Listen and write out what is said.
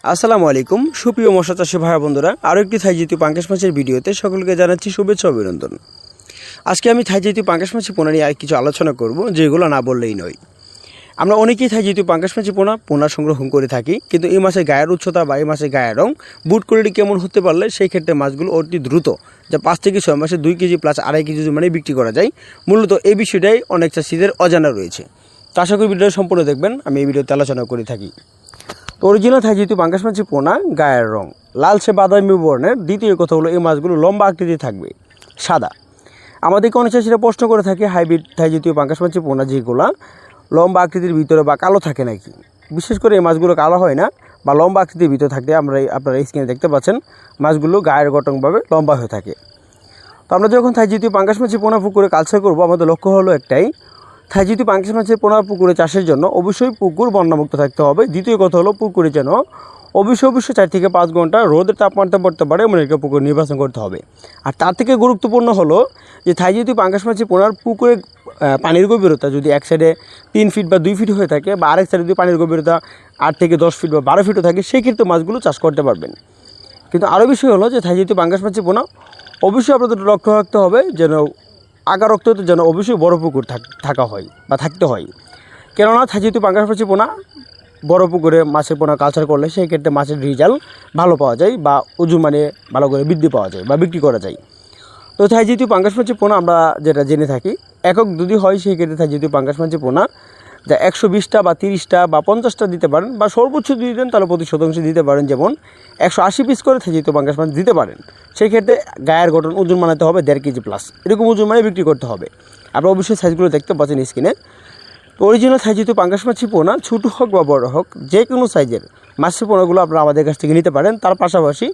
আসসালামু আলাইকুম সুপ্রিয় মশা চাষী ভাই বন্ধুরা, আরও একটি থাই জাতীয় পাঙ্গাস মাছের ভিডিওতে সকলকে জানাচ্ছি শুভেচ্ছা অভিনন্দন। আজকে আমি থাই জাতীয় পাঙ্গাস মাছের পোনা নিয়ে আর কিছু আলোচনা করব, যেগুলো না বললেই নয়। আমরা অনেকেই থাই জাতীয় পাঙ্গাস মাছের পোনা সংগ্রহ করে থাকি, কিন্তু এই মাছের গায়ের উচ্চতা বা এই মাছের গায়ের রং বুট কোয়ালিটি কেমন হতে পারলে সেই ক্ষেত্রে মাছগুলো অতি দ্রুত যা 5 থেকে 6 মাসে 2 কেজি প্লাস 2.5 কেজি মানে বিক্রি করা যায়। মূলত এই বিষয়টাই অনেক চাষিদের অজানা রয়েছে। তো আশা করি ভিডিও সম্পূর্ণ দেখবেন, আমি এই ভিডিওতে আলোচনা করে থাকি। তো অরিজিনাল থাই জাতীয় পাঙ্গাস মাছের পোনা গায়ের রং লালচে বাদামি বর্ণের। দ্বিতীয় কথা হলো এই মাছগুলো লম্বা আকৃতি থাকবে, সাদা। আমাদেরকে অনেক চাষিরা প্রশ্ন করে থাকে হাইব্রিড থাই জাতীয় পাঙ্গাস মাছের পোনা যেগুলো লম্বা আকৃতির ভিতরে বা কালো থাকে নাকি। বিশেষ করে এই মাছগুলো কালো হয় না বা লম্বা আকৃতির ভিতরে থাকতে আপনারা স্ক্রিনে দেখতে পাচ্ছেন মাছগুলো গায়ের গঠনভাবে লম্বা হয়ে থাকে। তো আমরা যখন থাই জাতীয় পাঙ্গাস মাছের পোনা পুকুরে কালচার করবো, আমাদের লক্ষ্য হলো একটাই, থাই জাতীয় পাঙ্গাস মাছের পোনা পুকুরে চাষের জন্য অবশ্যই পুকুর বন্যামুক্ত থাকতে হবে। দ্বিতীয় কথা হলো পুকুরে যেন অবশ্যই 4 থেকে 5 ঘন্টা রোদের তাপমাত্রা পড়তে পারে এমন একটা পুকুর নির্বাচন করতে হবে। আর তার থেকে গুরুত্বপূর্ণ হলো যে থাই জাতীয় পাঙ্গাস মাছের পোনার পুকুরে পানির গভীরতা যদি এক সাইডে 3 ফিট বা 2 ফিট হয়ে থাকে, বা আরেক সাইডে যদি পানির গভীরতা 8 থেকে 10 ফিট বা 12 ফিটও থাকে, সেই ক্ষেত্রে মাছগুলো চাষ করতে পারবেন। কিন্তু আরও বিষয় হলো যে থাই জাতীয় পাঙ্গাস মাছের পোনা অবশ্যই আপনাদের লক্ষ্য রাখতে হবে যেন আগারক্ততে যেন অবশ্যই বড় পুকুর থাকা হয় বা থাকতে হয়। কেননা থাই জাতীয় পাঙ্গাস মাছের পোনা বড় পুকুরে মাছের পোনা কালচার করলে সেই ক্ষেত্রে মাছের রেজাল্ট ভালো পাওয়া যায় বা ওজন মানে ভালো করে বৃদ্ধি পাওয়া যায় বা বিক্রি করা যায়। তো থাই জাতীয় পাঙ্গাস মাছের পোনা আমরা যেটা জেনে থাকি, একক যদি হয় সেই ক্ষেত্রে থাই জাতীয় পাঙ্গাস মাছের পোনা যা 120টা বা 30টা বা 50টা দিতে পারেন, বা সর্বোচ্চ যদি দেন তাহলে প্রতি শতাংশ দিতে পারেন। যেমন 180 পিস করে থাই জাতীয় পাঙ্গাস মাছ দিতে পারেন। সেই ক্ষেত্রে গায়ের গঠন ওজন বানাতে হবে 1.5 কেজি প্লাস, এরকম ওজন মানে বিক্রি করতে হবে। আপনারা অবশ্যই সাইজগুলো দেখতে পাচ্ছেন স্ক্রিনে। তো অরিজিনাল থাই জাতীয় পাঙ্গাস মাছের পোনা ছোটো হোক বা বড় হোক যে কোনো সাইজের মাছের পোনাগুলো আপনারা আমাদের কাছ থেকে নিতে পারেন। তার পাশাপাশি